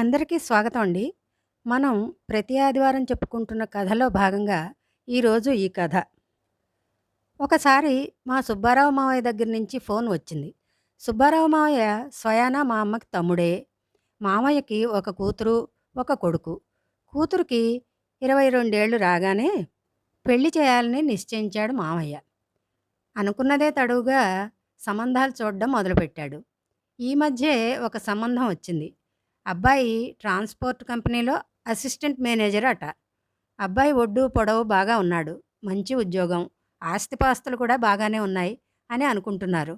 అందరికీ స్వాగతం అండి. మనం ప్రతి ఆదివారం చెప్పుకుంటున్న కథలో భాగంగా ఈరోజు ఈ కథ. ఒకసారి మా సుబ్బారావు మావయ్య దగ్గర నుంచి ఫోన్ వచ్చింది. సుబ్బారావు మావయ్య స్వయానా మా అమ్మకి తమ్ముడే. మావయ్యకి ఒక కూతురు, ఒక కొడుకు. కూతురికి 22 ఏళ్ళు రాగానే పెళ్లి చేయాలని నిశ్చయించాడు మావయ్య. అనుకున్నదే తడువుగా సంబంధాలు చూడడం మొదలుపెట్టాడు. ఈ మధ్యే ఒక సంబంధం వచ్చింది. అబ్బాయి ట్రాన్స్‌పోర్ట్ కంపెనీలో అసిస్టెంట్ మేనేజర్ అట. అబ్బాయి ఒడ్డు, పొడవు బాగా ఉన్నాడు. మంచి ఉద్యోగం, ఆస్తిపాస్తులు కూడా బాగానే ఉన్నాయి అని అనుకుంటున్నారు.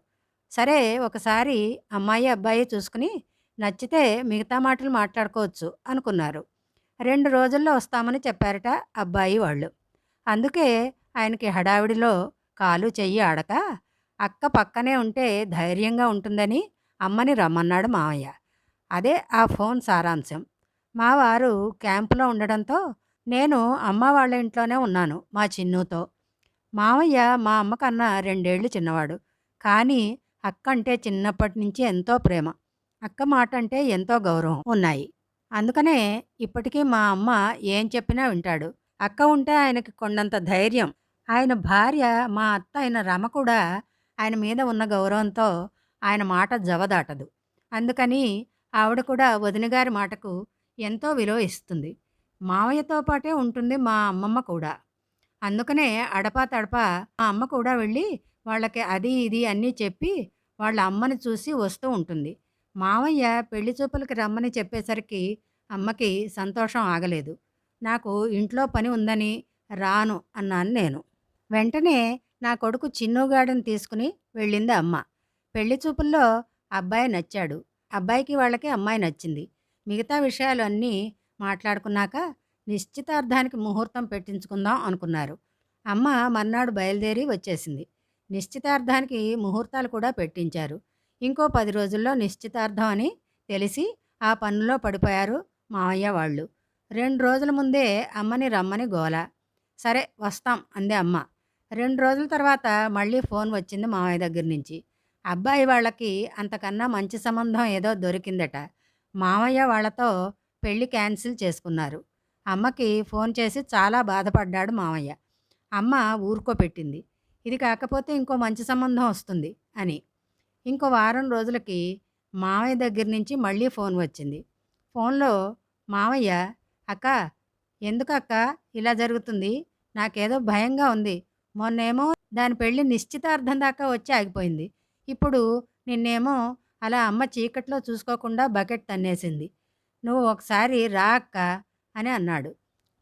సరే ఒకసారి అమ్మాయి, అబ్బాయి చూసుకుని నచ్చితే మిగతా మాటలు మాట్లాడుకోవచ్చు అనుకున్నారు. 2 రోజుల్లో వస్తామని చెప్పారట అబ్బాయి వాళ్ళు. అందుకే ఆయనకి హడావిడిలో కాలు చెయ్యి ఆడక అక్క పక్కనే ఉంటే ధైర్యంగా ఉంటుందని అమ్మని రమ్మన్నాడు మావయ్య. అదే ఆ ఫోన్ సారాంశం. మా వారు క్యాంపులో ఉండడంతో నేను అమ్మ వాళ్ళ ఇంట్లోనే ఉన్నాను మా చిన్నుతో. మావయ్య మా అమ్మకన్నా 2 ఏళ్ళు చిన్నవాడు. కానీ అక్క అంటే చిన్నప్పటి నుంచి ఎంతో ప్రేమ. అక్క మాట అంటే ఎంతో గౌరవం ఉన్నాయి. అందుకనే ఇప్పటికీ మా అమ్మ ఏం చెప్పినా వింటాడు. అక్క ఉంటే ఆయనకి కొండంత ధైర్యం. ఆయన భార్య మా అత్త అయిన రమ కూడా ఆయన మీద ఉన్న గౌరవంతో ఆయన మాట జవదాటదు. అందుకని ఆవిడ కూడా వదిన గారి మాటకు ఎంతో విలువ ఇస్తుంది. మావయ్యతో పాటే ఉంటుంది మా అమ్మమ్మ కూడా. అందుకనే అడపా తడపా మా అమ్మ కూడా వెళ్ళి వాళ్ళకి అది ఇది అన్నీ చెప్పి వాళ్ళ అమ్మని చూసి వస్తూ ఉంటుంది. మావయ్య పెళ్లి చూపులకి రమ్మని చెప్పేసరికి అమ్మకి సంతోషం ఆగలేదు. నాకు ఇంట్లో పని ఉందని రాను అన్నాను నేను. వెంటనే నా కొడుకు చిన్నుగాడిని తీసుకుని వెళ్ళింది అమ్మ. పెళ్లి చూపుల్లో అబ్బాయి నచ్చాడు. అబ్బాయికి వాళ్ళకి అమ్మాయి నచ్చింది. మిగతా విషయాలు అన్నీ మాట్లాడుకున్నాక నిశ్చితార్థానికి ముహూర్తం పెట్టించుకుందాం అనుకున్నారు. అమ్మ మర్నాడు బయలుదేరి వచ్చేసింది. నిశ్చితార్థానికి ముహూర్తాలు కూడా పెట్టించారు. ఇంకో 10 రోజుల్లో నిశ్చితార్థం అని తెలిసి ఆ పనుల్లో పడిపోయారు మావయ్య వాళ్ళు. 2 రోజుల ముందే అమ్మని రమ్మని గోల. సరే వస్తాం అంది అమ్మ. 2 రోజుల తర్వాత మళ్ళీ ఫోన్ వచ్చింది మావయ్య దగ్గర నుంచి. అబ్బాయి వాళ్ళకి అంతకన్నా మంచి సంబంధం ఏదో దొరికిందట. మావయ్య వాళ్ళతో పెళ్లి క్యాన్సిల్ చేసుకున్నారు. అమ్మకి ఫోన్ చేసి చాలా బాధపడ్డాడు మావయ్య. అమ్మ ఊరుకోపెట్టింది. ఇది కాకపోతే ఇంకో మంచి సంబంధం వస్తుంది అని. ఇంకో వారం రోజులకి మావయ్య దగ్గర నుంచి మళ్ళీ ఫోన్ వచ్చింది. ఫోన్లో మావయ్య, అక్క ఎందుకక్క ఇలా జరుగుతుంది? నాకేదో భయంగా ఉంది. మొన్నేమో దాని పెళ్లి నిశ్చితార్థం దాకా వచ్చి ఆగిపోయింది. ఇప్పుడు నిన్నేమో అలా అమ్మ చీకట్లో చూసుకోకుండా బకెట్ తన్నేసింది. నువ్వు ఒకసారి రా అక్క అని అన్నాడు.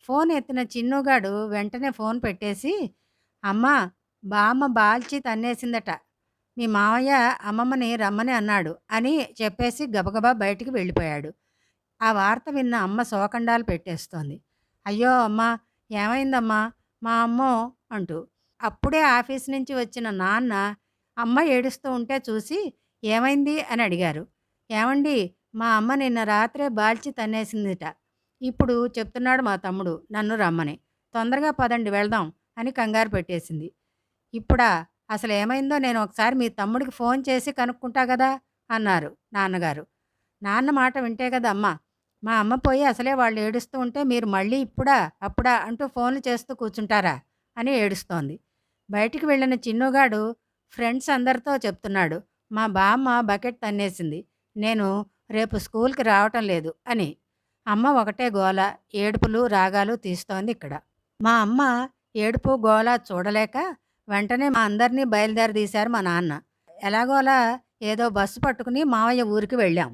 ఫోన్ ఎత్తిన చిన్నుగాడు వెంటనే ఫోన్ పెట్టేసి, అమ్మా బామ్మ బాల్చి తన్నేసిందట. మీ మావయ్య అమ్మమ్మని రమ్మని అన్నాడు అని చెప్పేసి గబగబా బయటికి వెళ్ళిపోయాడు. ఆ వార్త విన్న అమ్మ శోకండాలు పెట్టేస్తోంది. అయ్యో అమ్మా, ఏమైందమ్మా మా అమ్మో అంటూ. అప్పుడే ఆఫీస్ నుంచి వచ్చిన నాన్న అమ్మ ఏడుస్తూ ఉంటే చూసి ఏమైంది అని అడిగారు. ఏమండి, మా అమ్మ నిన్న రాత్రే బాల్చి తన్నేసిందిట. ఇప్పుడు చెప్తున్నాడు మా తమ్ముడు నన్ను రమ్మని. తొందరగా పదండి వెళ్దాం అని కంగారు పెట్టేసింది. ఇప్పుడా? అసలు ఏమైందో నేను ఒకసారి మీ తమ్ముడికి ఫోన్ చేసి కనుక్కుంటా కదా అన్నారు నాన్నగారు. నాన్న మాట వింటే కదా అమ్మ. మా అమ్మ పోయి అసలే వాళ్ళు ఏడుస్తూ ఉంటే మీరు మళ్ళీ ఇప్పుడా అప్పుడా అంటూ ఫోన్లు చేస్తూ కూర్చుంటారా అని ఏడుస్తోంది. బయటికి వెళ్ళిన చిన్నుగాడు ఫ్రెండ్స్ అందరితో చెప్తున్నాడు, మా బామ్మ బకెట్ తన్నేసింది, నేను రేపు స్కూల్కి రావటం లేదు అని. అమ్మ ఒకటే గోల, ఏడుపులు రాగాలు తీస్తోంది ఇక్కడ. మా అమ్మ ఏడుపు గోల చూడలేక వెంటనే మా అందరినీ బయలుదేరదీశారు మా నాన్న. ఎలాగోలా ఏదో బస్సు పట్టుకుని మావయ్య ఊరికి వెళ్ళాం.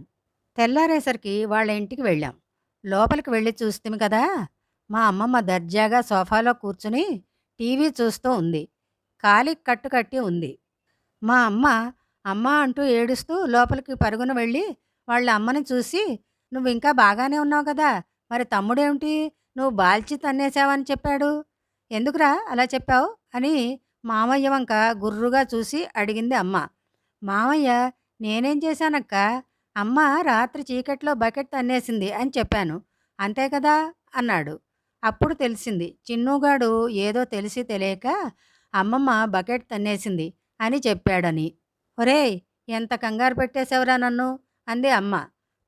తెల్లారేసరికి వాళ్ళ ఇంటికి వెళ్ళాం. లోపలికి వెళ్ళి చూస్తేమి కదా, మా అమ్మమ్మ దర్జాగా సోఫాలో కూర్చుని టీవీ చూస్తూ ఉంది. కాలికి కట్టు కట్టి ఉంది. మా అమ్మ అమ్మ అంటూ ఏడుస్తూ లోపలికి పరుగున వెళ్ళి వాళ్ళ అమ్మని చూసి, నువ్వు ఇంకా బాగానే ఉన్నావు కదా, మరి తమ్ముడేమిటి నువ్వు బాల్చి తన్నేశావని చెప్పాడు, ఎందుకురా అలా చెప్పావు అని మామయ్య వంక గుర్రుగా చూసి అడిగింది అమ్మ. మామయ్య, నేనేం చేశానక్క, అమ్మ రాత్రి చీకట్లో బకెట్ తన్నేసింది అని చెప్పాను, అంతే కదా అన్నాడు. అప్పుడు తెలిసింది చిన్నుగాడు ఏదో తెలిసి తెలియక అమ్మమ్మ బకెట్ తన్నేసింది అని చెప్పాడని. ఒరేయ్, ఎంత కంగారు పెట్టేశావురా నన్ను అంది అమ్మ.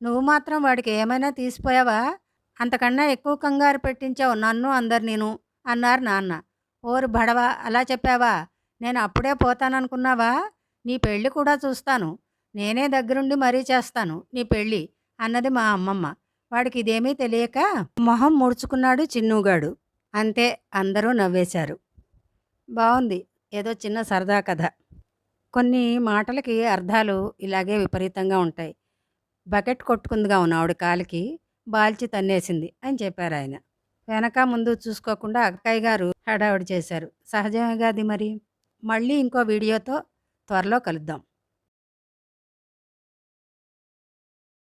నువ్వు మాత్రం వాడికి ఏమైనా తీసిపోయావా? అంతకన్నా ఎక్కువ కంగారు పెట్టించావు నన్ను అందరినీను అన్నారు నాన్న. ఓరి బడవా అలా చెప్పావా? నేను అప్పుడే పోతాననుకున్నావా? నీ పెళ్లి కూడా చూస్తాను. నేనే దగ్గరుండి మరీ చేస్తాను నీ పెళ్ళి అన్నది మా అమ్మమ్మ. వాడికి ఇదేమీ తెలియక మొహం ముడుచుకున్నాడు చిన్నుగాడు. అంతే, అందరూ నవ్వేశారు. బావుంది. ఏదో చిన్న సరదా కథ. కొన్ని మాటలకి అర్థాలు ఇలాగే విపరీతంగా ఉంటాయి. బకెట్ కొట్టుకుందిగా ఉన్న ఆవిడ కాలికి, బాల్చి తన్నేసింది అని చెప్పారాయన. వెనక ముందు చూసుకోకుండా అక్కయ్య గారు హడావిడి చేశారు. సహజమేగా అది మరి. మళ్ళీ ఇంకో వీడియోతో త్వరలో కలుద్దాం.